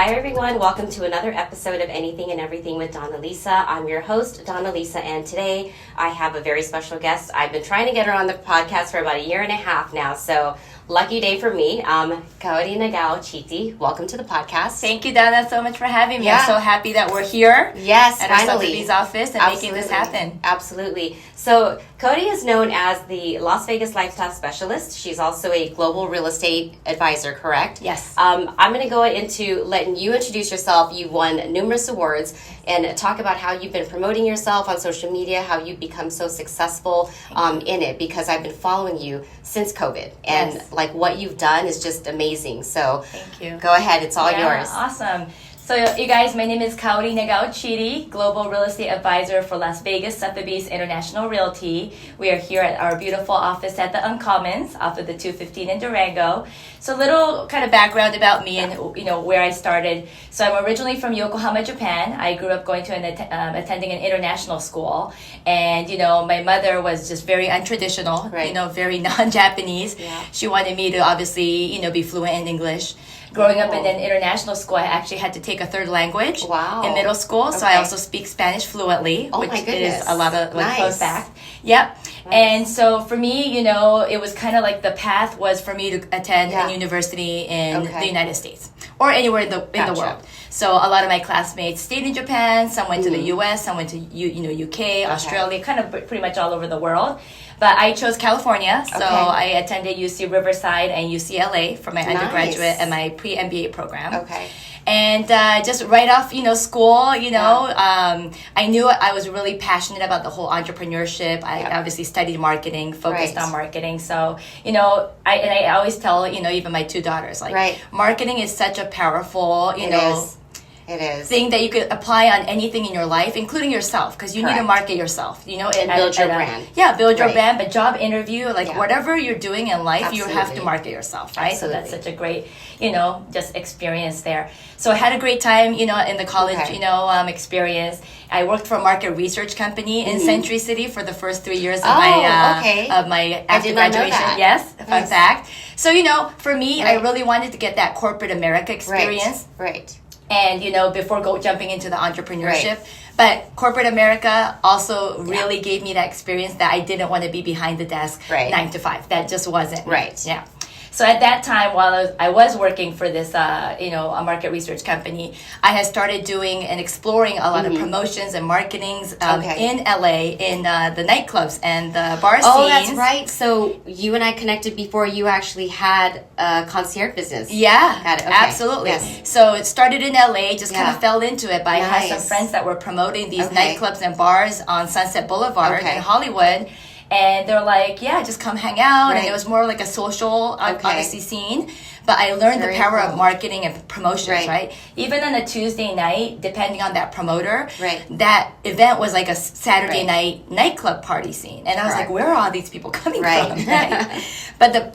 Hi everyone, welcome to another episode of Anything and Everything with Donna Lisa. I'm your host, Donna Lisa, and today I have a very special guest. I've been trying to get her on the podcast for about a year and a half now, so lucky day for me. Kaori Nagao Chiti, welcome to the podcast. Thank you, Donna, so much for having me. Yeah. I'm so happy that we're here. Yes, at finally. our Sotheby's office and making this happen. Absolutely. So Kaori is known as the Las Vegas lifestyle specialist. She's also a global real estate advisor, correct? Yes. I'm going to go into letting you introduce yourself. You've won numerous awards and talk about how you've been promoting yourself on social media, how you've become so successful in it, because I've been following you since COVID. And Yes. like what you've done is just amazing. So Thank you. Go ahead. It's all yours. Awesome. So you guys, my name is Kaori Nagao Chiti, Global Real Estate Advisor for Las Vegas Sotheby's International Realty. We are here at our beautiful office at the Uncommons off of the 215 in Durango. So a little kind of background about me and where I started. So I'm originally from Yokohama, Japan. I grew up going to attending an international school, and my mother was just very untraditional, Right. very non-Japanese. Yeah. She wanted me to obviously be fluent in English. Growing up in an international school, I actually had to take a third language in middle school. So I also speak Spanish fluently, Oh which my goodness. is a lot of Nice. fun fact. Yep. Nice. And so for me, it was kind of like the path was for me to attend Yeah. a university in Okay. the United States or anywhere in the Gotcha. world. So a lot of my classmates stayed in Japan. Some went to the U.S. Some went to UK, Australia, kind of pretty much all over the world. But I chose California, so I attended UC Riverside and UCLA for my undergraduate and my pre-MBA program. Okay. And just right off, school, I knew I was really passionate about the whole entrepreneurship. I obviously studied marketing, focused on marketing. So, I always tell, even my two daughters, marketing is such a powerful, It is. thing that you could apply on anything in your life, including yourself, because you need to market yourself, And build your brand. Build your Right. brand, but job interview, whatever you're doing in life, you have to Absolutely. market yourself, right? Absolutely. So that's such a great, just experience there. So I had a great time, in the college, experience. I worked for a market research company in Century City for the first 3 years of my after did not know graduation. that. Yes, fun Nice. fact. So, for me, I really wanted to get that corporate America experience. Right. And before jumping into the entrepreneurship, but corporate America also really gave me that experience that I didn't want to be behind the desk 9 to 5. That just wasn't Right. Yeah. So at that time, while I was working for this, a market research company, I had started doing and exploring a lot of promotions and marketings in LA in the nightclubs and the bar scenes. Oh, that's right. So you and I connected before you actually had a concierge business. Yeah, Got it. Okay. absolutely. Yes. So it started in LA, just kind of fell into it. But I had some Nice. friends that were promoting these nightclubs and bars on Sunset Boulevard in Hollywood. And they're like, yeah, just come hang out. And it was more like a social, obviously, scene. But I learned the power of marketing and promotions, right? Even on a Tuesday night, depending on that promoter, that event was like a Saturday night nightclub party scene. And I was like, where are all these people coming from? Right? But it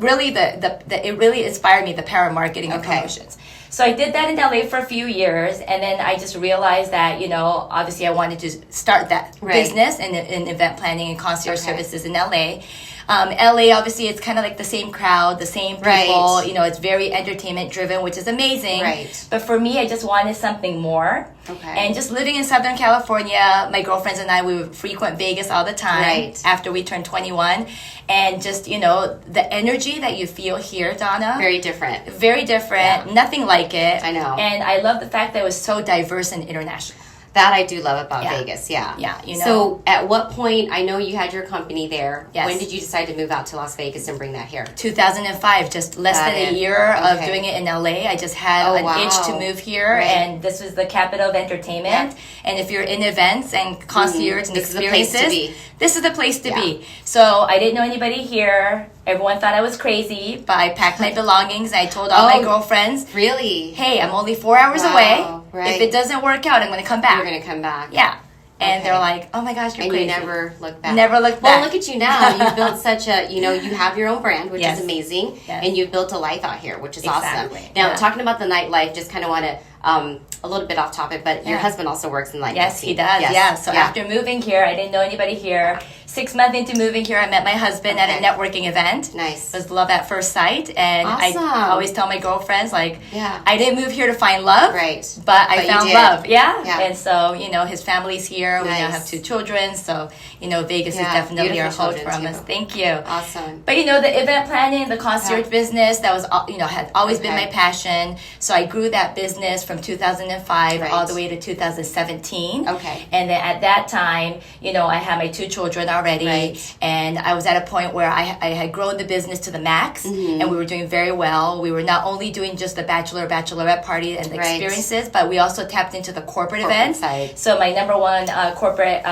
really inspired me, the power of marketing and promotions. So I did that in LA for a few years, and then I just realized that, obviously I wanted to start that business in event planning and concierge services in LA. LA, obviously, it's kind of like the same crowd, the same people. It's very entertainment driven, which is amazing. Right. But for me, I just wanted something more. And just living in Southern California, my girlfriends and I, we would frequent Vegas all the time after we turned 21. And just, the energy that you feel here, Donna. Very different. Very different. Yeah. Nothing like it. I know. And I love the fact that it was so diverse and international. That I do love about Vegas, Yeah, So at what point, I know you had your company there. Yes. When did you decide to move out to Las Vegas and bring that here? 2005, just less than a year of doing it in LA. I just had an itch to move here, and this was the capital of entertainment. And if you're in events and concierge and experiences, this is the place to be. So I didn't know anybody here. Everyone thought I was crazy, but I packed my belongings and I told all my girlfriends, really? Hey, I'm only 4 hours away. If it doesn't work out, I'm going to come back. You're going to come back. Yeah. And they're like, oh my gosh, you're crazy. And you never look back. Never look back. Well, look at you now. You've built such a, you have your own brand, which is amazing. Yes. And you've built a life out here, which is awesome. Exactly. Now, talking about the nightlife, just kind of want to, a little bit off topic, but your husband also works in the nightlife. Yes, he does. Yeah. So after moving here, I didn't know anybody here. 6 months into moving here, I met my husband at a networking event. Nice. It was love at first sight. And awesome. I always tell my girlfriends, like, I didn't move here to find love. Right. But I found love. Yeah. And so, his family's here. We now have 2 children. So, Vegas is definitely our home from us. Thank you. Awesome. But, the event planning, the concierge business, that was, had always been my passion. So I grew that business from 2005 all the way to 2017. Okay. And then at that time, I had my 2 children already. Right. And I was at a point where I had grown the business to the max. Mm-hmm. And we were doing very well. We were not only doing just the bachelorette party and the experiences, but we also tapped into the corporate events. Side. So my number one corporate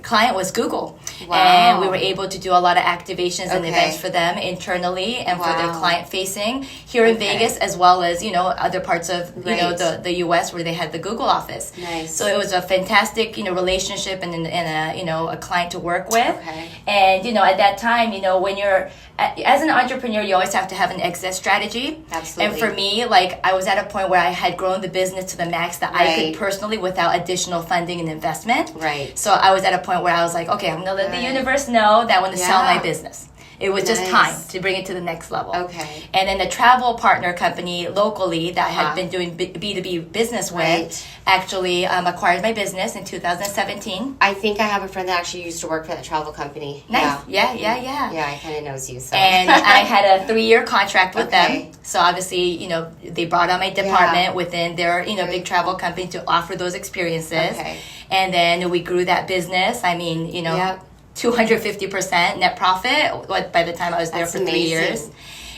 client was Google. Wow. And we were able to do a lot of activations and events for them internally and for their client facing here in Vegas, as well as, other parts of, the U.S. where they had the Google office. Nice. So it was a fantastic, relationship and a client to work with. Okay. And, at that time, when you're, as an entrepreneur, you always have to have an exit strategy. Absolutely. And for me, I was at a point where I had grown the business to the max that I could personally, without additional funding and investment. Right. So I was at a point where I was like, okay, I'm going to let the universe know that I want to sell my business. It was just time to bring it to the next level. Okay. And then the travel partner company locally that I had been doing B2B business with actually acquired my business in 2017. I think I have a friend that actually used to work for that travel company. Nice. Yeah. Yeah, I kind of knows you. So. And I had a 3-year contract with them. So obviously, they brought on my department within their, big travel company to offer those experiences. Okay. And then we grew that business. I mean, 250% net profit by the time I was there for 3 years.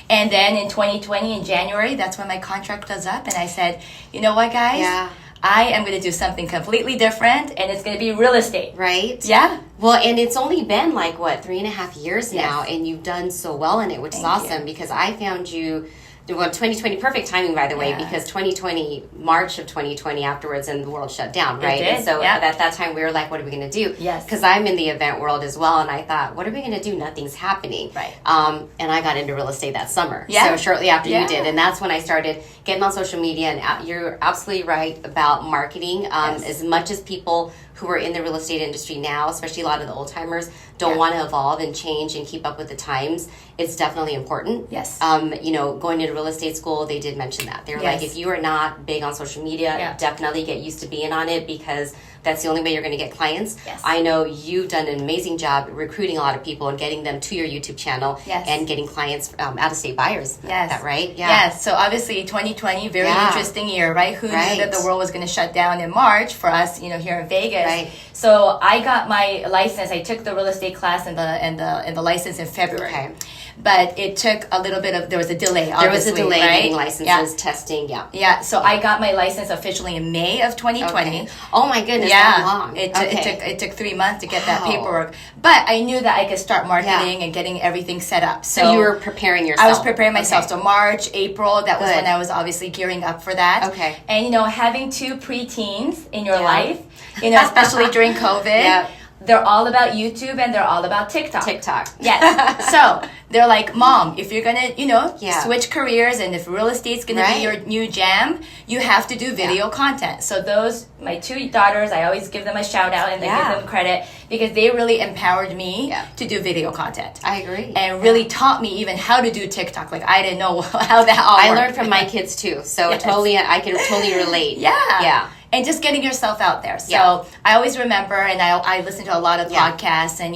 And then in 2020, in January, that's when my contract was up. And I said, you know what, guys? Yeah. I am going to do something completely different, and it's going to be real estate. Right? Yeah. Well, and it's only been 3.5 years now, and you've done so well in it, which is awesome because I found you... Well, 2020, perfect timing, by the way, because 2020, March of 2020 afterwards, and the world shut down, right? And so at that time, we were like, what are we going to do? Yes. Because I'm in the event world as well, and I thought, what are we going to do? Nothing's happening. Right. And I got into real estate that summer. Yeah. So shortly after you did. And that's when I started getting on social media, and you're absolutely right about marketing. As much as people who are in the real estate industry now, especially a lot of the old timers, don't want to evolve and change and keep up with the times, it's definitely important. Yes. Going into real estate school, they did mention that. They're like, if you are not big on social media, definitely get used to being on it because that's the only way you're going to get clients. Yes. I know you've done an amazing job recruiting a lot of people and getting them to your YouTube channel and getting clients, out-of-state buyers. Yes. That right? Yeah. Yes. So obviously 2020, very interesting year, right? Who knew that the world was going to shut down in March for us, here in Vegas. Right. So I got my license. I took the real estate class and the license in February. Okay. But it took a little bit of, there was a delay, obviously. There was a delay getting licenses, testing, Yeah, so I got my license officially in May of 2020. Okay. Oh my goodness, that long. It took 3 months to get that paperwork. But I knew that I could start marketing and getting everything set up. So you were preparing yourself. I was preparing myself. So March, April, that was when I was obviously gearing up for that. Okay. And, having 2 preteens in your life, especially during COVID, they're all about YouTube and they're all about TikTok. Yes. So they're like, Mom, if you're going to, switch careers and if real estate's going to be your new jam, you have to do video content. So my 2 daughters, I always give them a shout out and I give them credit because they really empowered me to do video content. I agree. And really taught me even how to do TikTok. Like I didn't know how that all worked. I learned from my kids too. So I can totally relate. Yeah. And just getting yourself out there. So I always remember, and I listen to a lot of podcasts and,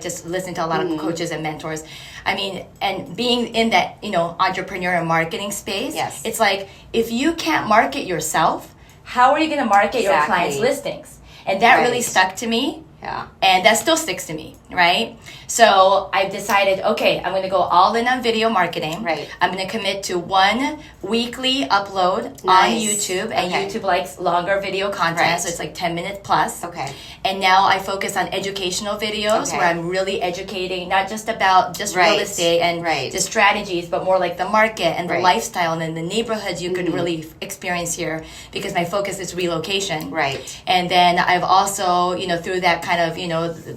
just listen to a lot of coaches and mentors. I mean, and being in that, entrepreneur and marketing space, it's like, if you can't market yourself, how are you going to market your clients' listings? And that really stuck to me. Yeah. And that still sticks to me, right? So I've decided, okay, I'm going to go all in on video marketing. Right. I'm going to commit to 1 weekly upload on YouTube. And YouTube likes longer video content, so it's like 10 minutes plus. Okay. And now I focus on educational videos where I'm really educating, not just about real estate and the strategies, but more like the market and the lifestyle and then the neighborhoods you can really experience here because my focus is relocation. Right. And then I've also, through that kind of,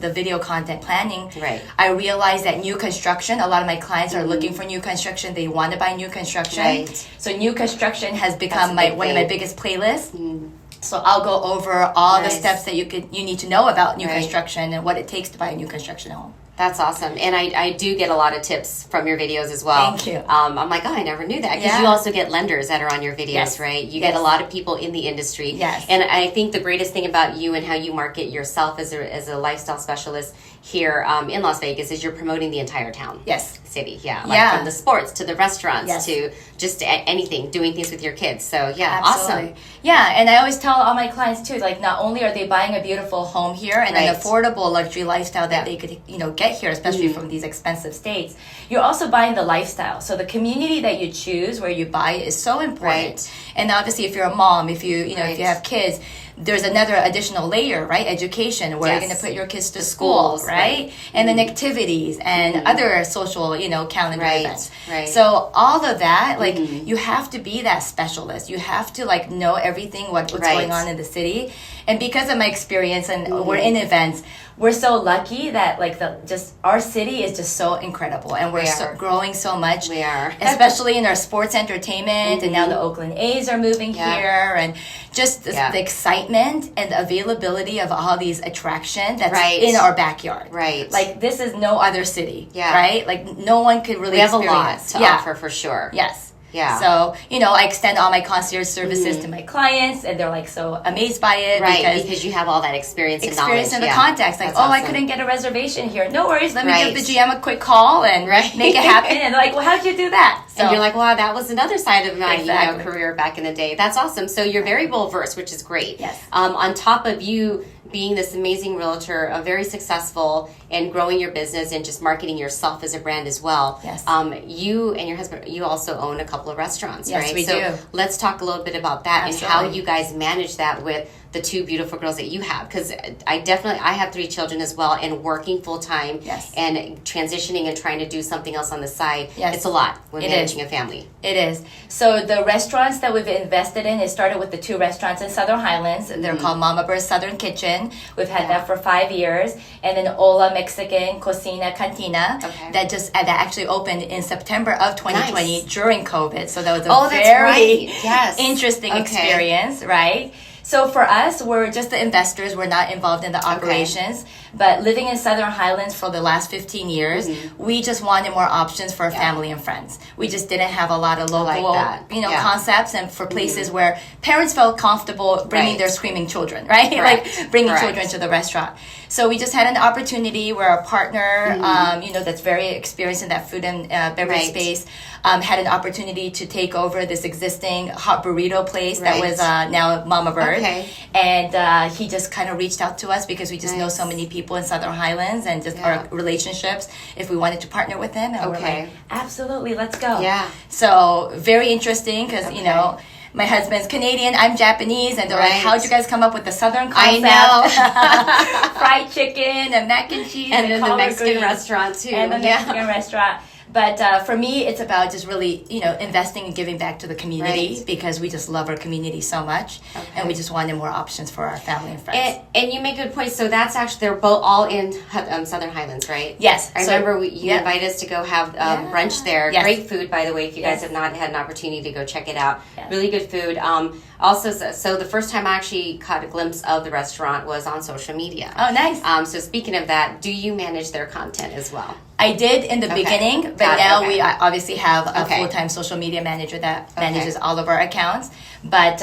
the video content planning, I realized that new construction, a lot of my clients are looking for new construction. They want to buy new construction. Right. So new construction has become one of my biggest playlists. So I'll go over all the steps that you need to know about new construction and what it takes to buy a new construction home. That's awesome. And I do get a lot of tips from your videos as well. Thank you. I'm like, I never knew that. Because you also get lenders that are on your videos, right? You get a lot of people in the industry. Yes. And I think the greatest thing about you and how you market yourself as a lifestyle specialist here in Las Vegas is you're promoting the entire town. Yes. City. Yeah. From the sports to the restaurants to just anything, doing things with your kids. So Absolutely. Awesome. Yeah, and I always tell all my clients too, like not only are they buying a beautiful home here and an affordable luxury lifestyle that they could, get here, especially from these expensive states, you're also buying the lifestyle. So the community that you choose where you buy is so important. Right. And obviously if you're a mom, if you if you have kids, there's another additional layer, right? Education, where you're going to put your kids to school, right? And then activities and other social, calendar events. Right. So all of that, like you have to be that specialist. You have to like know everything what's going on in the city. And because of my experience and we're in events, we're so lucky that like our city is just so incredible and we're growing so much. We are. Especially in our sports entertainment and now the Oakland A's are moving here and just the excitement and the availability of all these attractions that's in our backyard. Right. Like this is no other city. Yeah. Right? Like no one could really experience. We have a lot to offer for sure. Yes. Yeah. So, I extend all my concierge services to my clients and they're like so amazed by it. Right, because you have all that experience and knowledge. Experience and the context. Like, that's awesome. I couldn't get a reservation here. No worries. Let me give the GM a quick call and make it happen. And they're like, well, how'd you do that? So, and you're like, wow, that was another side of my career back in the day. That's awesome. So you're very well versed, which is great. Yes. On top of you being this amazing realtor, very successful and growing your business and just marketing yourself as a brand as well. Yes. You and your husband, you also own a couple of restaurants, right? Yes, we do. Let's talk a little bit about that and how you guys manage that with the two beautiful girls that you have. Because I have 3 children as well and working full time and transitioning and trying to do something else on the side. Yes. It's a lot when managing a family. It is. So the restaurants that we've invested in, it started with the 2 restaurants in Southern Highlands. They're called Mama Bird's Southern Kitchen. We've had that for 5 years. And then Ola Mexican Cocina Cantina that actually opened in September of 2020 during COVID. So that was a very interesting experience, right? So for us, we're just the investors. We're not involved in the operations. But living in Southern Highlands for the last 15 years, we just wanted more options for family and friends. We just didn't have a lot of local, concepts and for places where parents felt comfortable bringing their screaming children, right? Like bringing children to the restaurant. So we just had an opportunity where a partner, that's very experienced in that food and beverage space, had an opportunity to take over this existing hot burrito place that was now Mama Bird. And he just kind of reached out to us because we just know so many people in Southern Highlands and just our relationships if we wanted to partner with him. And we're like, absolutely, let's go. Yeah. So very interesting because, my husband's Canadian, I'm Japanese, and they're like, how'd you guys come up with the Southern concept? I know. Fried chicken and mac and cheese. And then the Mexican restaurant, too. And the Mexican restaurant. But for me, it's about just really, investing and giving back to the community because we just love our community so much. And we just wanted more options for our family and friends. And you make good points. So that's actually, they're both all in Southern Highlands, right? Yes. I remember you invited us to go have brunch there. Yes. Great food, by the way, if you guys have not had an opportunity to go check it out. Yes. Really good food. Also, so the first time I actually caught a glimpse of the restaurant was on social media. Oh, nice. So speaking of that, do you manage their content as well? I did in the beginning, but now we obviously have a full-time social media manager that manages all of our accounts. But,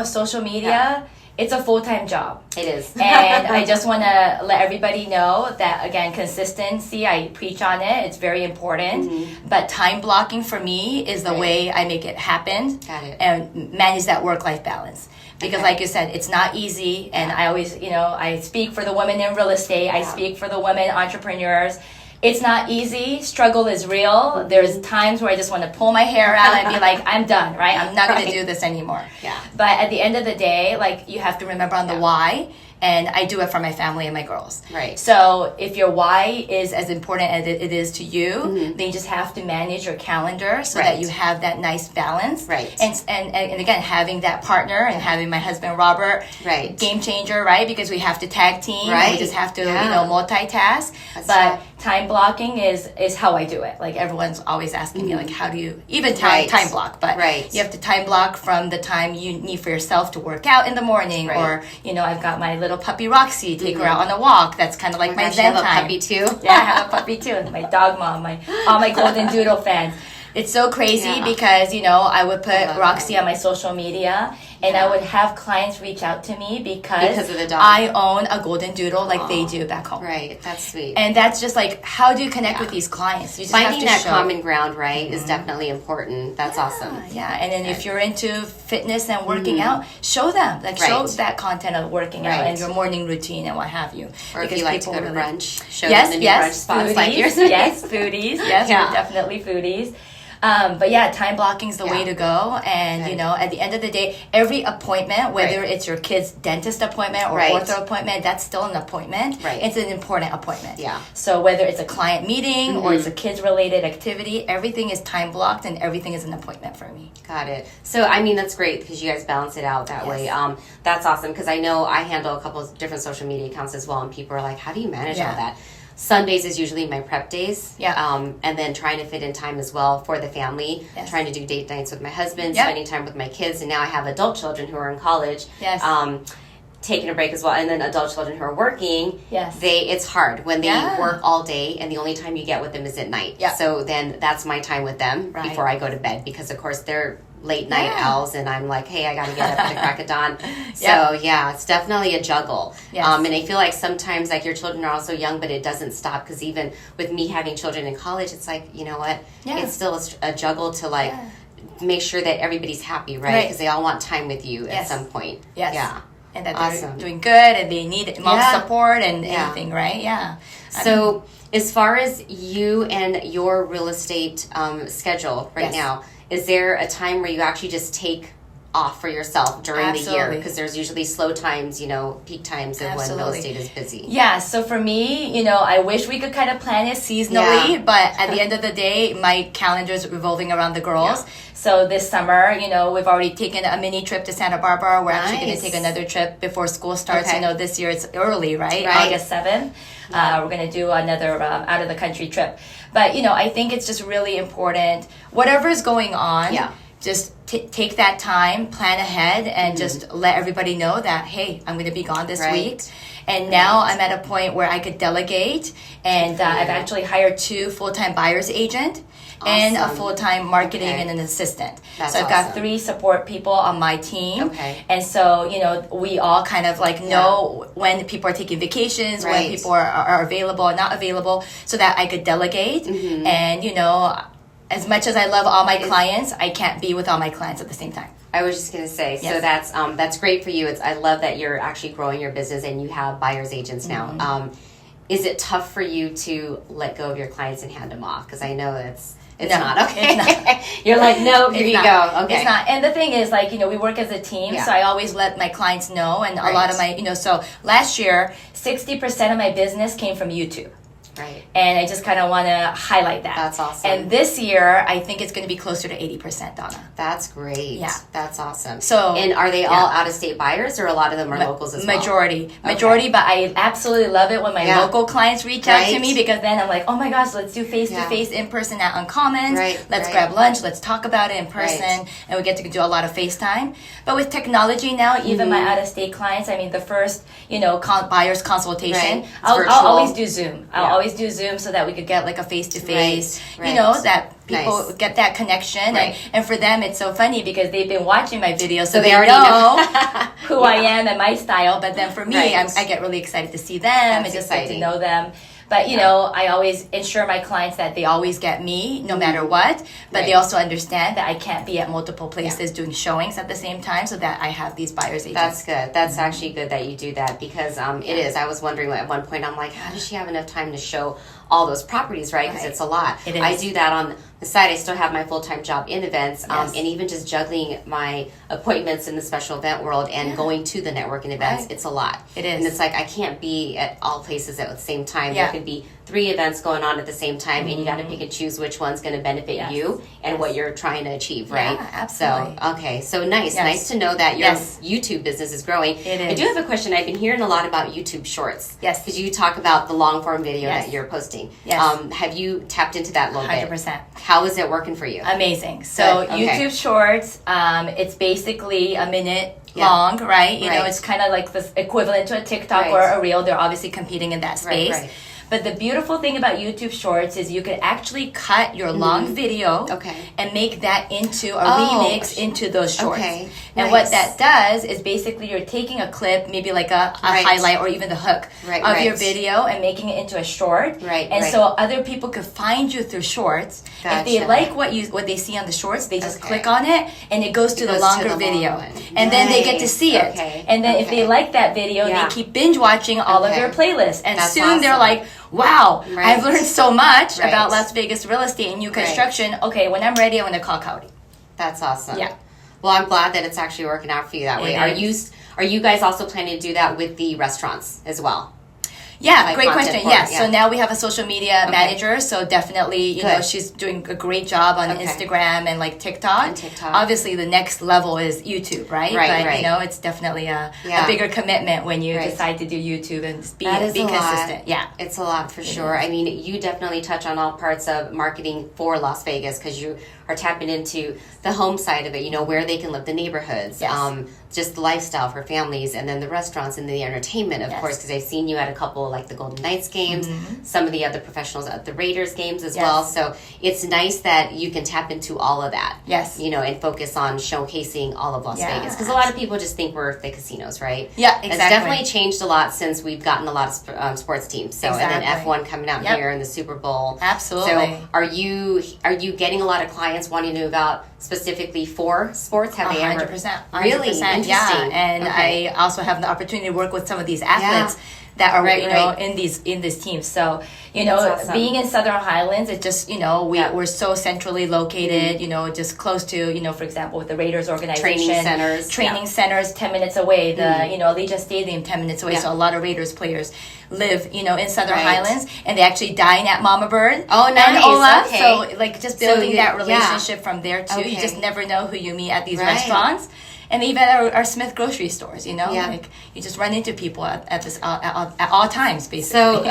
social media, it's a full-time job. It is. And I just want to let everybody know that, again, consistency, I preach on it. It's very important. But time blocking for me is the way I make it happen. Got it. And manage that work-life balance. Because like you said, it's not easy. And I always, I speak for the women in real estate. I speak for the women entrepreneurs. It's not easy. Struggle is real. There's times where I just want to pull my hair out and be like, I'm done, right? I'm not going to do this anymore. Yeah. But at the end of the day, like, you have to remember on the why. And I do it for my family and my girls. Right. So if your why is as important as it is to you, then you just have to manage your calendar so that you have that nice balance. Right. And again, having that partner and having my husband Robert, game changer, right? Because we have to tag team. Right. We just have to multitask. But time blocking is how I do it. Like everyone's always asking me, like, how do you even time block? But you have to time block from the time you need for yourself to work out in the morning, or I've got my little puppy Roxy, take her out on a walk. That's kind of like my zen time. I have a puppy too. Yeah, I have a puppy too. And my dog mom, all my Golden Doodle fans. It's so crazy because, I would put Roxy on my social media and I would have clients reach out to me because of the dog. I own a Golden Doodle like they do back home. Right, that's sweet. And that's just like, how do you connect with these clients? You just Finding have to that common ground, right, is definitely important. That's awesome. Yeah, and then if you're into fitness and working out, show them. Like, show that content of working out and your morning routine and what have you. Or because if you like to go to brunch, show them the new brunch spots foodies, like yours. Yes, foodies. Yes, we're definitely foodies. But yeah, time blocking is the way to go. And, at the end of the day, every appointment, whether it's your kid's dentist appointment or ortho appointment, that's still an appointment. Right. It's an important appointment. Yeah. So whether it's a client meeting or it's a kids-related activity, everything is time blocked and everything is an appointment for me. Got it. So, I mean, that's great because you guys balance it out that way. That's awesome because I know I handle a couple of different social media accounts as well, and people are like, how do you manage all that? Sundays is usually my prep days. Yeah. And then trying to fit in time as well for the family. Yes. Trying to do date nights with my husband, spending time with my kids. And now I have adult children who are in college. Yes. Taking a break as well. And then adult children who are working. Yes. It's hard when they work all day and the only time you get with them is at night. Yeah. So then that's my time with them before I go to bed because, of course, they're late night owls and I'm like, hey, I got to get up at the crack of dawn. So it's definitely a juggle. Yes. And I feel like sometimes like your children are also young, but it doesn't stop because even with me having children in college, it's like, you know what? Yeah. It's still a juggle to like make sure that everybody's happy, right? Because they all want time with you at some point. Yes. Yeah. And that they're doing good and they need mom support and anything, right? Yeah. So as far as you and your real estate schedule right now, is there a time where you actually just take off for yourself during the year? Because there's usually slow times, peak times of when real estate is busy. Yeah, so for me, I wish we could kind of plan it seasonally, but at the end of the day, my calendar is revolving around the girls. Yeah. So this summer, we've already taken a mini trip to Santa Barbara. We're actually going to take another trip before school starts. This year it's early, right? August 7th. We're going to do another out of the country trip. But, I think it's just really important. Whatever's going on, just take that time, plan ahead, and just let everybody know that, hey, I'm going to be gone this week. And now I'm at a point where I could delegate. And I've actually hired 2 full-time buyer's agent. Awesome. And a full-time marketing and an assistant. So I've got 3 support people on my team. Okay. And so, we all kind of like know when people are taking vacations, when people are available or not available, so that I could delegate. Mm-hmm. And, as much as I love all my clients, I can't be with all my clients at the same time. I was just going to say, so that's great for you. I love that you're actually growing your business and you have buyer's agents now. Mm-hmm. Is it tough for you to let go of your clients and hand them off? Because I know it's not okay. It's not. You're like, no, here you go. Okay. It's not. And the thing is, like, we work as a team, so I always let my clients know. And a lot of my, so last year, 60% of my business came from YouTube. Right. And I just kind of want to highlight that. That's awesome. And this year, I think it's going to be closer to 80%, Donna. That's great. Yeah. That's awesome. So, and are they all out-of-state buyers or a lot of them are locals as well? Majority, but I absolutely love it when my local clients reach out to me because then I'm like, oh my gosh, let's do face-to-face in-person at Uncommon. Right. Let's grab lunch. Let's talk about it in person. And we get to do a lot of FaceTime. But with technology now, even my out-of-state clients, the first, buyer's consultation, I'll always do Zoom. I'll always do Zoom so that we could get like a face-to-face, that people get that connection. And for them, it's so funny because they've been watching my videos, so they already know who I am and my style. But then for me, I get really excited to see them and just get to know them. But, I always ensure my clients that they always get me no matter what. But they also understand that I can't be at multiple places doing showings at the same time so that I have these buyer's agents. That's good. That's actually good that you do that because it is. I was wondering at one point, I'm like, how does she have enough time to show all those properties, right? Because it's a lot. I do that on the side. I still have my full-time job in events and even just juggling my appointments in the special event world and going to the networking events, it's a lot. It is. And it's like I can't be at all places at the same time. Yeah. There could be 3 events going on at the same time, and you got to pick and choose which one's going to benefit you and what you're trying to achieve, right? Yeah, absolutely. So, okay, so nice to know that your YouTube business is growing. It is. I do have a question. I've been hearing a lot about YouTube Shorts. Yes. Could you talk about the long form video that you're posting? Yes. Have you tapped into that a little 100%. bit? How is it working for you? Amazing. So YouTube Shorts, it's basically a minute long, right? You know, it's kind of like the equivalent to a TikTok or a Reel. They're obviously competing in that space. Right. But the beautiful thing about YouTube Shorts is you can actually cut your long video and make that into a remix into those shorts. And what that does is basically you're taking a clip, maybe like a highlight or even the hook of your video and making it into a short. And so other people could find you through shorts. If they like what they see on the shorts, they just click on it and it goes to the longer video. And then they get to see it. And then if they like that video, they keep binge watching all of your playlists. And soon they're like, wow, I've learned so much about Las Vegas real estate and new construction. Okay, when I'm ready, I'm going to call Kaori. That's awesome. Yeah. Well, I'm glad that it's actually working out for you that way. Are you guys also planning to do that with the restaurants as well? Yeah, like great question. Yes. So now we have a social media manager. So definitely, you know, she's doing a great job on Instagram and like TikTok. Obviously, the next level is YouTube, right? But you know, it's definitely a bigger commitment when you decide to do YouTube and be consistent. Yeah, it's a lot for sure. I mean, you definitely touch on all parts of marketing for Las Vegas because you are tapping into the home side of it. You know, where they can live, the neighborhoods. Just the lifestyle for families, and then the restaurants and the entertainment, of course, because I've seen you at a couple like the Golden Knights games, some of the other professionals at the Raiders games as well. So it's nice that you can tap into all of that. You know, and focus on showcasing all of Las Vegas, because a lot of people just think we're the casinos, right? Yeah, exactly. It's definitely changed a lot since we've gotten a lot of sports teams. So and then F1 coming out here and the Super Bowl. Absolutely. So are you getting a lot of clients wanting to know about specifically for sports? Have they 100%. Really? Interesting. Yeah, and I also have the opportunity to work with some of these athletes that are you know in these teams. So you know, being in Southern Highlands, it just we're so centrally located. You know, just close to for example, with the Raiders organization, training centers 10 minutes away. The Allegiant Stadium 10 minutes away. So a lot of Raiders players live in Southern Highlands, and they actually dine at Mama Bird. Oh, nice. And Ola. So like just building that relationship from there too. You just never know who you meet at these restaurants. And even at our Smith grocery stores, like you just run into people at all times, basically. So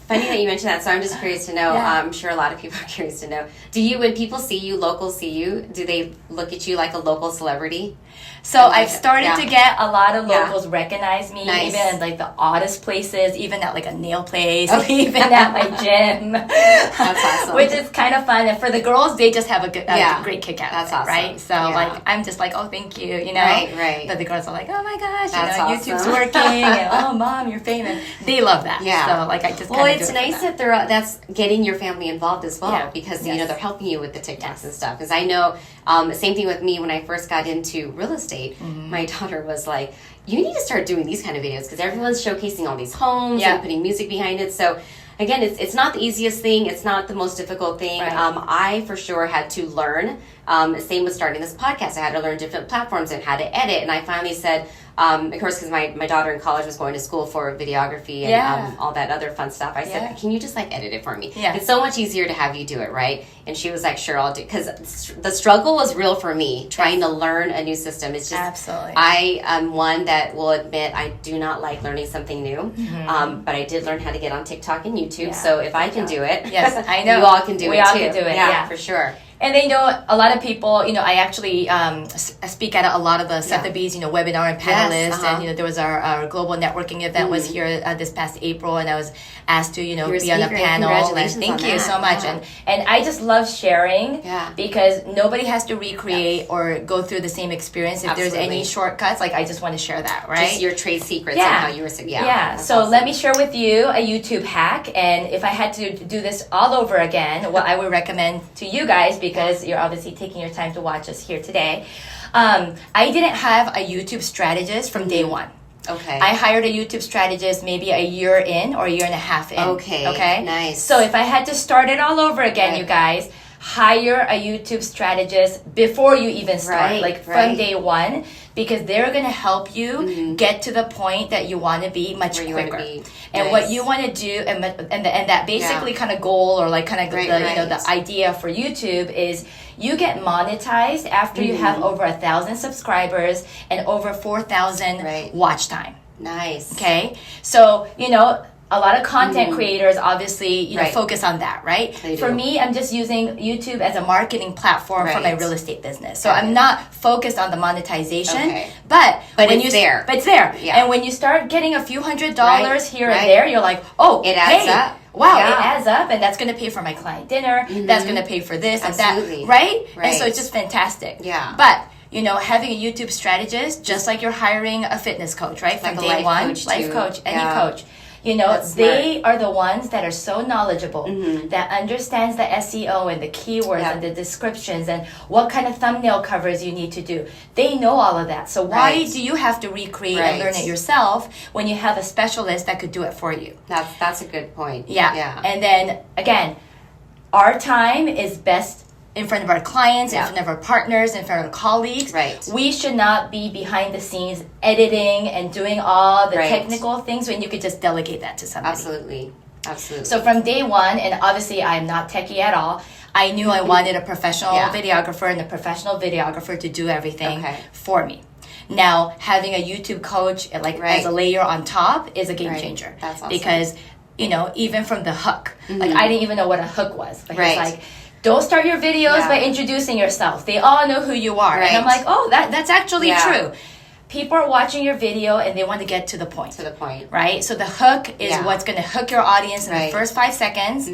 funny that you mentioned that. So I'm just curious to know. I'm sure a lot of people are curious to know. When people see you, locals see you, do they look at you like a local celebrity? So I've started to get a lot of locals recognize me, even in like the oddest places, even at like a nail place, even at my gym. That's awesome. Which is kind of fun. And for the girls, they just have a great kick out of it, awesome. right? So like I'm just like, oh, thank you, Right. But the girls are like, oh my gosh, That's YouTube's working, and oh, mom, you're famous. They love that. So like I just it's nice that that's getting your family involved as well, because they're helping you with the TikToks and stuff. Because I know same thing with me when I first got into real estate. My daughter was like, you need to start doing these kind of videos because everyone's showcasing all these homes and putting music behind it. So again, it's not the easiest thing. It's not the most difficult thing. I for sure had to learn. Same with starting this podcast. I had to learn different platforms and how to edit. And I finally said, of course, because my daughter in college was going to school for videography and all that other fun stuff. I said, can you just like edit it for me? It's so much easier to have you do it, right? And she was like, sure, I'll do. Because the struggle was real for me, trying to learn a new system. It's just, absolutely. I am one that will admit I do not like learning something new. But I did learn how to get on TikTok and YouTube. So if I can do it, I know. you all can do it too. We all can do it, yeah, for sure. And they know a lot of people, I actually speak at a lot of the Sotheby's, webinar and panelists. And, there was our global networking event was here this past April, and I was asked to, be on a panel. And thank you so much. And I just love sharing because nobody has to recreate or go through the same experience. If there's any shortcuts, like I just want to share that, right? Just your trade secrets and how you were, So awesome. Let me share with you a YouTube hack. And if I had to do this all over again, what I would recommend to you guys, because you're obviously taking your time to watch us here today. I didn't have a YouTube strategist from day one. Okay. I hired a YouTube strategist maybe a year in or a year and a half in. Okay. Okay. Nice. So if I had to start it all over again, you guys, hire a YouTube strategist before you even start, from day one, because they're going to help you get to the point that you want to be much quicker. And what you want to do, and that basically kind of goal, or like kind of the idea for YouTube is you get monetized after you have over 1,000 subscribers and over 4,000 watch time. Nice. Okay, so a lot of content creators obviously focus on that, right? For me, I'm just using YouTube as a marketing platform for my real estate business. So I'm not focused on the monetization, but it's there. But it's there. Yeah. And when you start getting a few $100s here and there, you're like, oh, it adds up. Wow, it adds up, and that's going to pay for my client dinner. That's going to pay for this and that, right? And so it's just fantastic. Yeah. But having a YouTube strategist, just like you're hiring a fitness coach, right? From day one, life coach, any coach. They are the ones that are so knowledgeable, that understands the SEO and the keywords and the descriptions and what kind of thumbnail covers you need to do. They know all of that. So why do you have to recreate and learn it yourself when you have a specialist that could do it for you? That's a good point. Yeah. And then, again, our time is best in front of our clients, in front of our partners, in front of our colleagues. Right. We should not be behind the scenes editing and doing all the technical things when you could just delegate that to somebody. Absolutely. So from day one, and obviously I'm not techie at all, I knew I wanted a professional videographer and a professional videographer to do everything for me. Now, having a YouTube coach as a layer on top is a game changer. That's awesome. Because, even from the hook, I didn't even know what a hook was. But he's like, don't start your videos by introducing yourself. They all know who you are. And I'm like, oh, that's actually true. People are watching your video and they want to get to the point. Right? So the hook is what's going to hook your audience in the first 5 seconds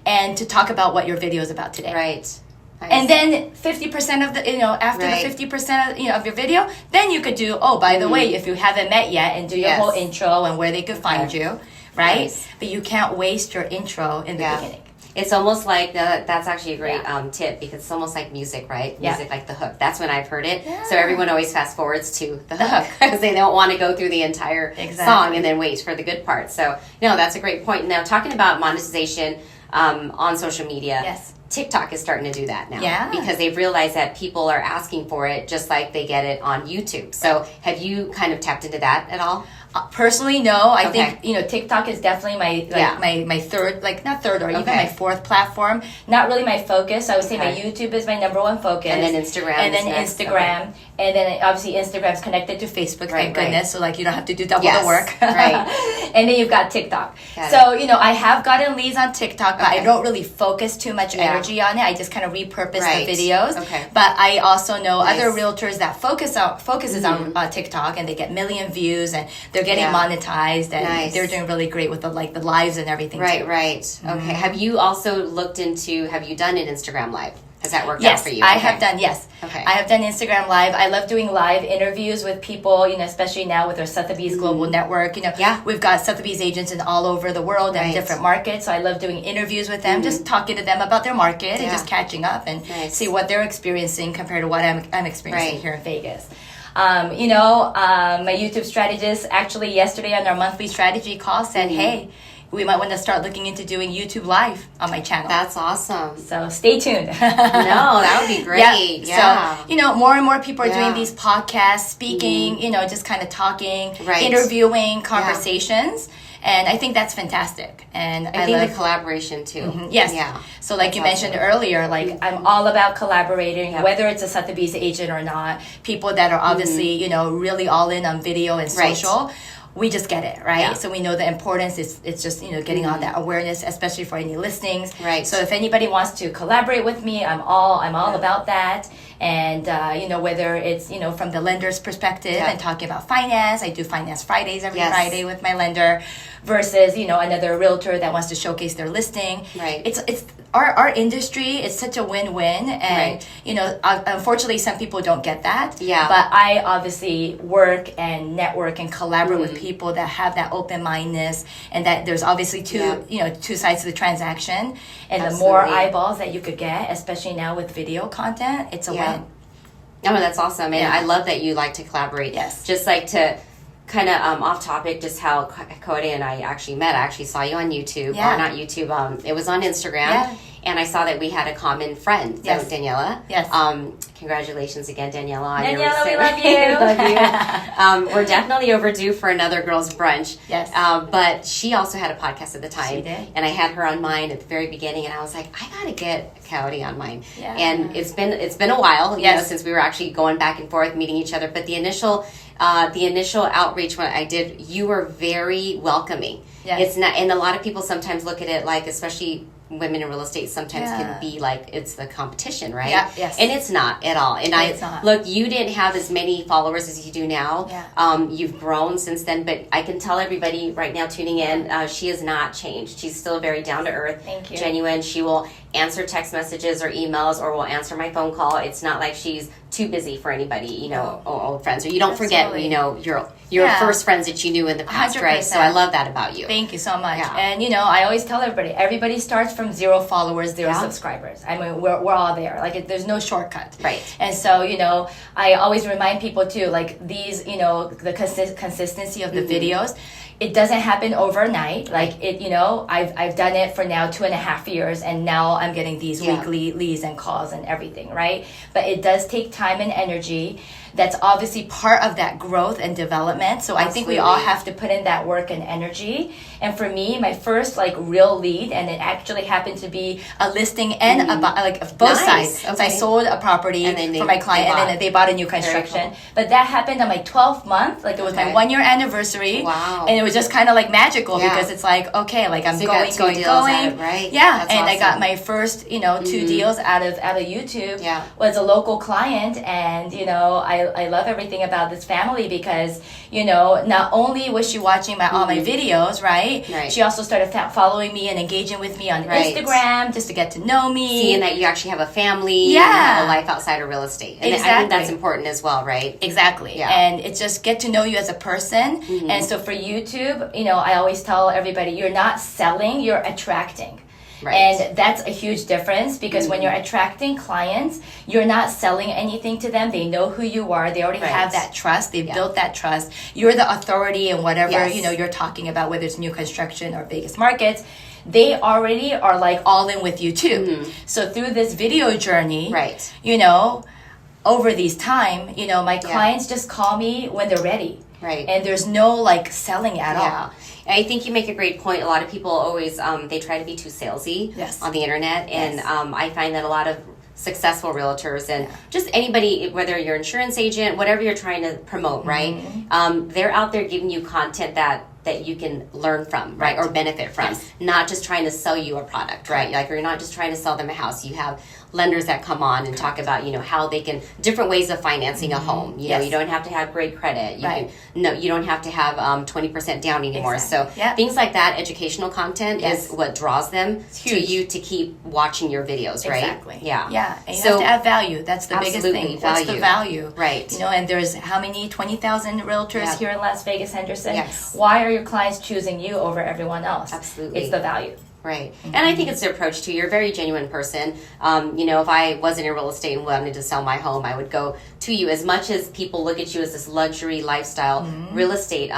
and to talk about what your video is about today. Right. And then 50% of the, after the 50% of your video, then you could do, oh, by the way, if you haven't met yet, and do your whole intro and where they could find you, right? But you can't waste your intro in the beginning. It's almost like that's actually a great tip, because it's almost like music, right? Music like the hook. That's when I've heard it. Yeah. So everyone always fast forwards to the hook because they don't want to go through the entire song and then wait for the good part. So, that's a great point. Now, talking about monetization on social media, TikTok is starting to do that now because they've realized that people are asking for it just like they get it on YouTube. So have you kind of tapped into that at all? Personally, no. I think TikTok is definitely my third, not third or even my fourth platform. Not really my focus. I would say my YouTube is my number one focus, and then Instagram, and then obviously Instagram's connected to Facebook. Thank goodness. So you don't have to do double the work. And then you've got TikTok. So I have gotten leads on TikTok, but I don't really focus too much energy on it. I just kind of repurpose the videos. But I also know other realtors that focuses on TikTok, and they get million views, and they're getting monetized, and they're doing really great with the lives and everything. Right. Okay. Have you also have you done an Instagram live? Has that worked out for you? I have done, I have done Instagram Live. I love doing live interviews with people, especially now with our Sotheby's Global Network. We've got Sotheby's agents in all over the world and different markets. So I love doing interviews with them, just talking to them about their market and just catching up and see what they're experiencing compared to what I'm experiencing here in Vegas. My YouTube strategist actually yesterday on our monthly strategy call said, hey, we might want to start looking into doing YouTube Live on my channel. That's awesome. So stay tuned. No, that would be great. So, more and more people are doing these podcasts, speaking, just kind of talking, interviewing, conversations. And I think that's fantastic. And I think the collaboration too. Yes. Yeah. So like you mentioned earlier, I'm all about collaborating, whether it's a Sotheby's agent or not, people that are obviously, really all in on video and social. We just get it, right? Yeah. So we know the importance. It's just, getting on that awareness, especially for any listings. Right. So if anybody wants to collaborate with me, I'm all about that. And, whether it's, from the lender's perspective and talking about finance, I do Finance Fridays every Friday with my lender versus, another realtor that wants to showcase their listing. Right. It's our industry is such a win-win. And, unfortunately, some people don't get that. Yeah. But I obviously work and network and collaborate with people that have that open-mindedness, and that there's obviously two sides to the transaction. And the more eyeballs that you could get, especially now with video content, it's a win. Oh, that's awesome. And I love that you like to collaborate. Yes. Just like to kind of off topic, just how Kaori and I actually met. I actually saw you on YouTube. Or not YouTube. It was on Instagram. and I saw that we had a common friend, so Daniela. Yes. Congratulations again, Daniela. Daniela, we love you. We're definitely overdue for another girls' brunch. Yes. But she also had a podcast at the time. She did. And I had her on mine at the very beginning, and I was like, I gotta get Kaori on mine. Yeah. And it's been a while, you know, since we were actually going back and forth, meeting each other. But the initial outreach when I did, you were very welcoming. Yes. It's not, and a lot of people sometimes look at it like, especially women in real estate, sometimes can be like it's the competition, right? Yeah, yes. And it's not at all. And it's not. Look, you didn't have as many followers as you do now. Yeah. You've grown since then, but I can tell everybody right now tuning in, she has not changed. She's still very down to earth, genuine. She will answer text messages or emails, or will answer my phone call. It's not like she's too busy for anybody, you know, old friends, or you don't forget, you know, your first friends that you knew in the past, 100%. right? So I love that about you. Thank you so much. Yeah. And you know, I always tell everybody starts from 0 followers, 0 subscribers. I mean, we're all there. Like, there's no shortcut. Right. And so, you know, I always remind people too, like these, you know, the consistency of the videos. It doesn't happen overnight. Like, it, you know, I've done it for now 2.5 years, and now I'm getting these weekly leads and calls and everything, right? But it does take time and energy. That's obviously part of that growth and development. So I think we all have to put in that work and energy. And for me, my first like real lead, and it actually happened to be a listing and like both sides. Okay. So I sold a property for my client, and then they bought a new construction. Cool. But that happened on my 12th month. Like, it was my 1-year anniversary. Wow. And it was just kind of like magical because it's like, okay, like I'm going. Right? Yeah. That's and awesome. I got my first, you know, 2 deals out of YouTube. Yeah. Was a local client, and you know, I love everything about this family because, you know, not only was she watching all my videos, right? She also started following me and engaging with me on Instagram just to get to know me. Seeing that you actually have a family, and have a life outside of real estate. And I think that's important as well, right? Exactly. Yeah. And it's just get to know you as a person. And so for YouTube, you know, I always tell everybody, you're not selling, you're attracting. Right. And that's a huge difference because when you're attracting clients, you're not selling anything to them. They know who you are. They already have that trust. They've built that trust. You're the authority in whatever, you know, you're talking about, whether it's new construction or Vegas markets. They already are like all in with you too. So through this video journey, you know, over these time, you know, my clients just call me when they're ready. Right. And there's no like selling at all. I think you make a great point. A lot of people always, they try to be too salesy on the internet. And I find that a lot of successful realtors and just anybody, whether you're an insurance agent, whatever you're trying to promote, right? They're out there giving you content that you can learn from, right? Or benefit from. Not just trying to sell you a product, right? Like, you're not just trying to sell them a house. You have lenders that come on and talk about, you know, how they can, different ways of financing a home. You know, you don't have to have great credit. You don't have to have 20% down anymore. So things like that, educational content is what draws them to you to keep watching your videos, right? Exactly. Yeah. Yeah. And you have to add value. That's the biggest thing. Value. What's the value? Right. You know, and there's how many 20,000 realtors here in Las Vegas, Henderson? Yes. Why are your clients choosing you over everyone else? Absolutely. It's the value. Right. And I think it's the approach too. You're a very genuine person. You know, if I wasn't in real estate and wanted to sell my home, I would go to you. As much as people look at you as this luxury lifestyle real estate,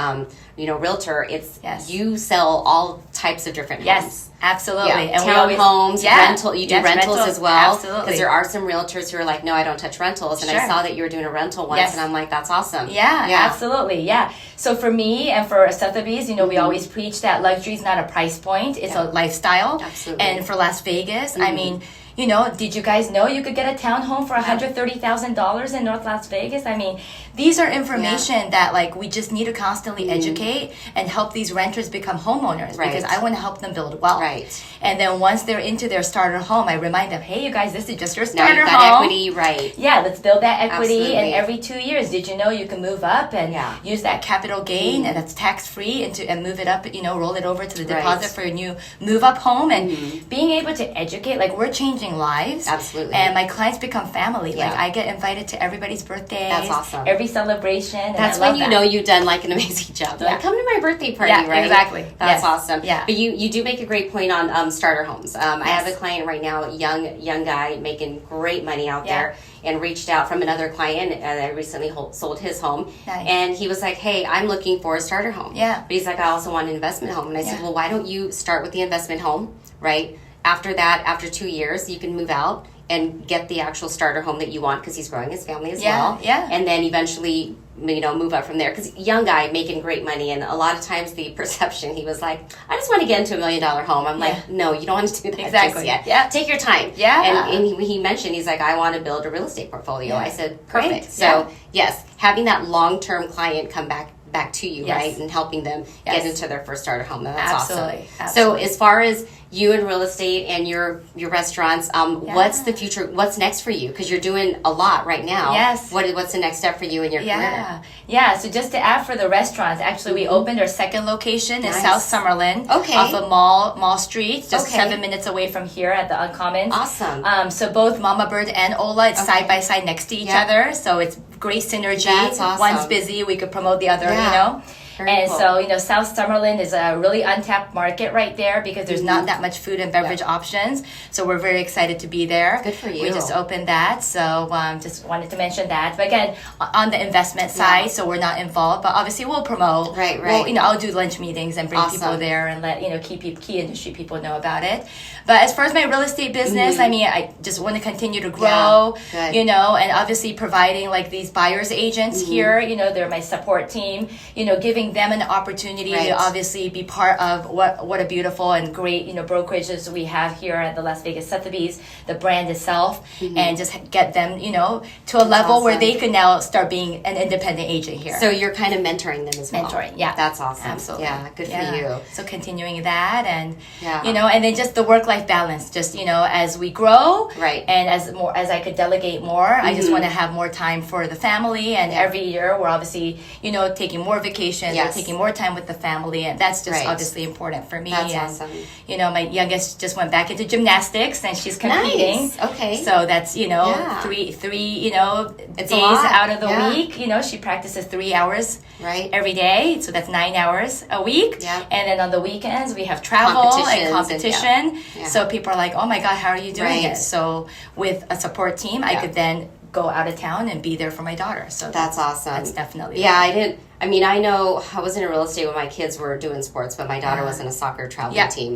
you know, realtor, it's you sell all types of different homes. Absolutely. And townhomes, rental. You do rentals as well. Absolutely. Because there are some realtors who are like, no, I don't touch rentals. And I saw that you were doing a rental once, and I'm like, that's awesome. Absolutely. Yeah. So for me and for Sotheby's, you know, we always preach that luxury is not a price point; it's a lifestyle. Absolutely. And for Las Vegas, I mean, you know, did you guys know you could get a townhome for $130,000 in North Las Vegas? I mean, these are information that like we just need to constantly educate and help these renters become homeowners because I want to help them build wealth. Right. And then once they're into their starter home, I remind them, hey, you guys, this is just your starter now you've home. got equity, right? Yeah, let's build that equity. And every 2 years, did you know you can move up and use that capital gain and that's tax free and move it up, you know, roll it over to the deposit for a new move up home and being able to educate, like we're changing lives. Absolutely. And my clients become family. Like I get invited to everybody's birthdays. That's awesome. Every celebration. And that's when you know you've done like an amazing job. They're like, come to my birthday party, right? Exactly. That's awesome. Yeah. But you do make a great point on starter homes. I have a client right now, young guy making great money out there, and reached out from another client that I recently sold his home. Nice. And he was like, hey, I'm looking for a starter home. Yeah. But he's like, I also want an investment home. And I said, well, why don't you start with the investment home, right? after that, after 2 years, you can move out and get the actual starter home that you want because he's growing his family as well. Yeah. And then eventually, move up from there. Because young guy making great money, and a lot of times the perception, he was like, I just want to get into $1 million home. I'm like, no, you don't want to do that exactly. just yet. Yeah. Take your time. Yeah. And he mentioned, he's like, I want to build a real estate portfolio. I said, perfect. Great. So yes, having that long-term client come back to you, right? And helping them get into their first starter home. That's Absolutely. awesome. So as far as you in real estate and your restaurants, what's the future? What's next for you? Because you're doing a lot right now. Yes. What's the next step for you in your career? Yeah. So just to add for the restaurants, actually we opened our second location in South Summerlin, off of Mall Street, just 7 minutes away from here at the Uncommons. Awesome. So both Mama Bird and Ola, it's side by side next to each other. So it's great synergy. That's awesome. One's busy, we could promote the other, Very cool. So, South Summerlin is a really untapped market right there because there's not that much food and beverage options. So we're very excited to be there. Good for you. We just opened that. So just wanted to mention that. But again, on the investment side, so we're not involved. But obviously we'll promote. Right. I'll do lunch meetings and bring people there and let, key industry people know about it. But as far as my real estate business, I just want to continue to grow, and obviously providing like these buyer's agents here, they're my support team, giving them an opportunity to obviously be part of what a beautiful and great brokerages we have here at the Las Vegas Sotheby's, the brand itself, and just get them to a level where they can now start being an independent agent here. So you're kind of mentoring them as well. That's awesome. Absolutely. Good for you. So continuing that and and then just the work-life balance, just as we grow, and as I could delegate more, I just want to have more time for the family, and every year we're obviously taking more vacations, we're taking more time with the family, and that's just obviously important for me. That's awesome. My youngest just went back into gymnastics and she's competing. Nice. Okay. So that's three days out of the week. She practices 3 hours every day, so that's 9 hours a week. And then on the weekends we have travel and competition. So people are like, oh my god, how are you doing it? So with a support team, I could then go out of town and be there for my daughter. So that's awesome. That's definitely I know I wasn't in real estate when my kids were doing sports, but my daughter was in a soccer traveling team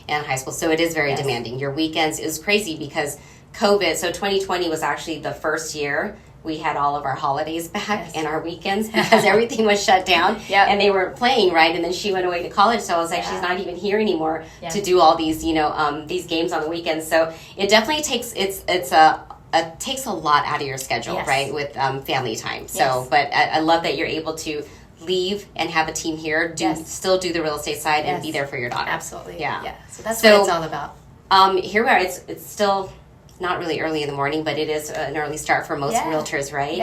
in high school. So it is very demanding. Your weekends is crazy because COVID. So 2020 was actually the first year we had all of our holidays back and our weekends because everything was shut down and they weren't playing, and then she went away to college, so I was like, she's not even here anymore to do all these these games on the weekends. So it definitely takes it takes a lot out of your schedule, with family time. So but I love that you're able to leave and have a team here, still do the real estate side and be there for your daughter. Absolutely. So that's what it's all about. Here we are. It's still not really early in the morning, but it is an early start for most realtors, right?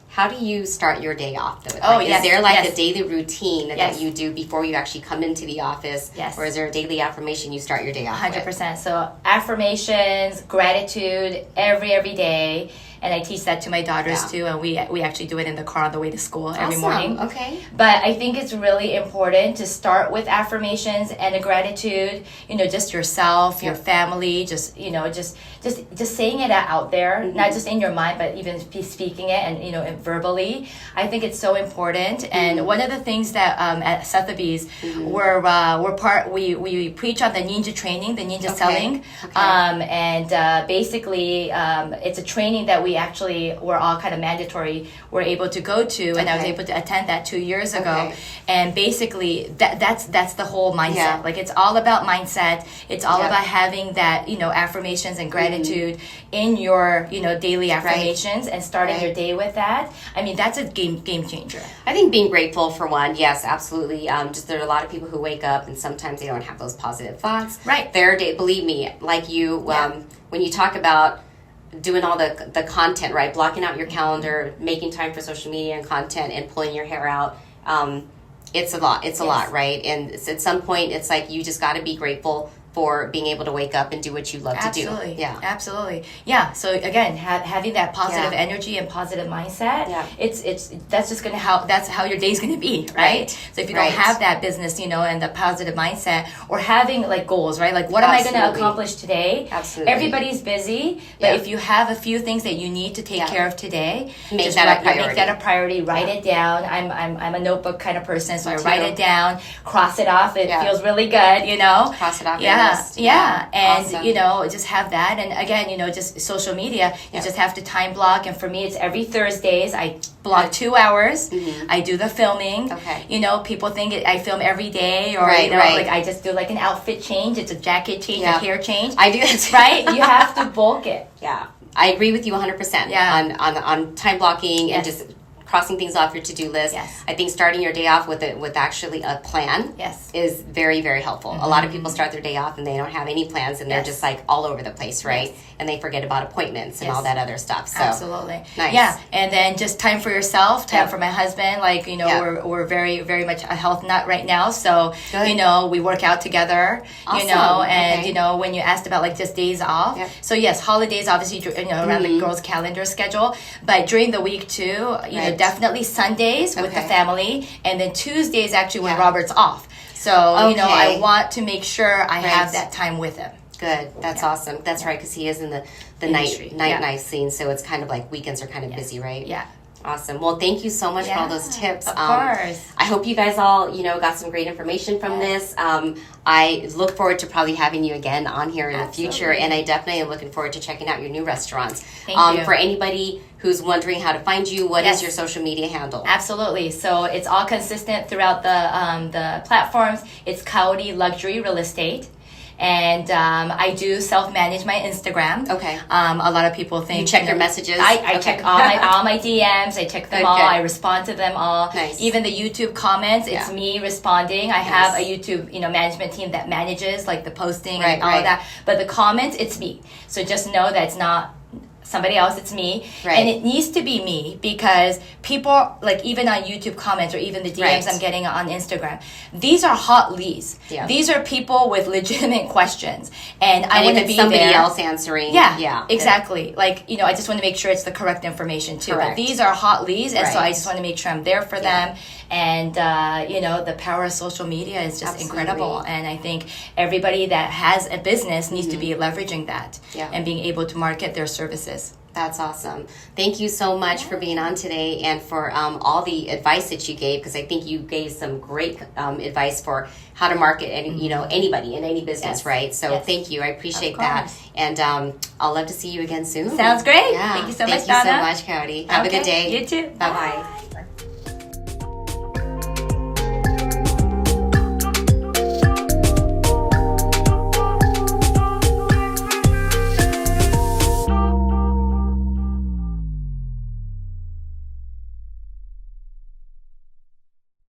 How do you start your day off, though? Is there a daily routine that you do before you actually come into the office? Or is there a daily affirmation you start your day off 100%. with? So affirmations, gratitude, every day. And I teach that to my daughters too, and we actually do it in the car on the way to school every morning. Okay. But I think it's really important to start with affirmations and a gratitude. Just yourself, your family, just saying it out there, not just in your mind, but even speaking it and verbally. I think it's so important. And one of the things that at Sotheby's we preach on the ninja training, the ninja selling, and basically it's a training that we actually were all kind of mandatory we're able to go to, and I was able to attend that 2 years ago. And basically that's the whole mindset. Like it's all about mindset. It's all about having that affirmations and gratitude in your daily affirmations and starting your day with that. I mean, that's a game changer. I think being grateful for one, yes, absolutely. Just there are a lot of people who wake up and sometimes they don't have those positive thoughts. Their day, believe me, like you, when you talk about doing all the content, blocking out your calendar, making time for social media and content, and pulling your hair out, it's a lot. It's a lot, right? And at some point, it's like you just got to be grateful for being able to wake up and do what you love to do. Absolutely. So again, having that positive energy and positive mindset, that's just that's how your day's gonna be, right? So if you don't have that business, and the positive mindset, or having like goals, Like what am I gonna accomplish today? Everybody's busy, but if you have a few things that you need to take care of today, make that a priority. Write it down. I'm a notebook kind of person, so I write it down, cross it off. It feels really good, Cross it off. list. And awesome. you know, just have that. And again, you know, just social media, you just have to time block. And for me, it's every Thursdays. I block 2 hours. I do the filming. Okay. You know, people think I film every day, or you know, like I just do like an outfit change. It's a jacket change, a hair change. I do that too. Right? You have to bulk it. Yeah, I agree with you 100%. Yeah. On time blocking and just crossing things off your to-do list. Yes. I think starting your day off with actually a plan is very, very helpful. A lot of people start their day off and they don't have any plans, and they're just like all over the place, right? And they forget about appointments and all that other stuff. So absolutely. Nice. Yeah. And then just time for yourself, time for my husband. Like, you know, we're very, very much a health nut right now. So, you know, we work out together, you know, and, you know, when you asked about like just days off. So yes, holidays, obviously, you know, around the girls' calendar schedule, but during the week too, you know, definitely Sundays with the family, and then Tuesdays actually when Robert's off. So, you know, I want to make sure I have that time with him. Good. That's awesome. That's right, because he is in the night scene, so it's kind of like weekends are kind of busy, right? Yeah. Awesome. Well, thank you so much for all those tips. Of course. I hope you guys all, you know, got some great information from this. I look forward to probably having you again on here in the future, and I definitely am looking forward to checking out your new restaurants. Thank you. For anybody who's wondering how to find you, what is your social media handle? Absolutely. So it's all consistent throughout the platforms. It's Kaori Luxury Real Estate. And I do self-manage my Instagram. Okay. A lot of people think... You check your messages? I check all my DMs. I check them all. I respond to them all. Nice. Even the YouTube comments, it's me responding. I have a YouTube, you know, management team that manages like the posting and all of that. But the comments, it's me. So just know that it's not somebody else, it's me. And it needs to be me, because people, like even on YouTube comments or even the DMs I'm getting on Instagram, these are hot leads. These are people with legitimate questions, and I want to be somebody there. else answering. Exactly. Like, you know, I just want to make sure it's the correct information too. But these are hot leads, and so I just want to make sure I'm there for them. And you know, the power of social media is just incredible, and I think everybody that has a business needs to be leveraging that and being able to market their services. That's awesome. Thank you so much for being on today, and for all the advice that you gave, because I think you gave some great advice for how to market you know, anybody in any business, right? So thank you. I appreciate that. And I'll love to see you again soon. Sounds great. Thank you so much, Donna. Thank you so much, Kaori. Have a good day. You too. Bye-bye.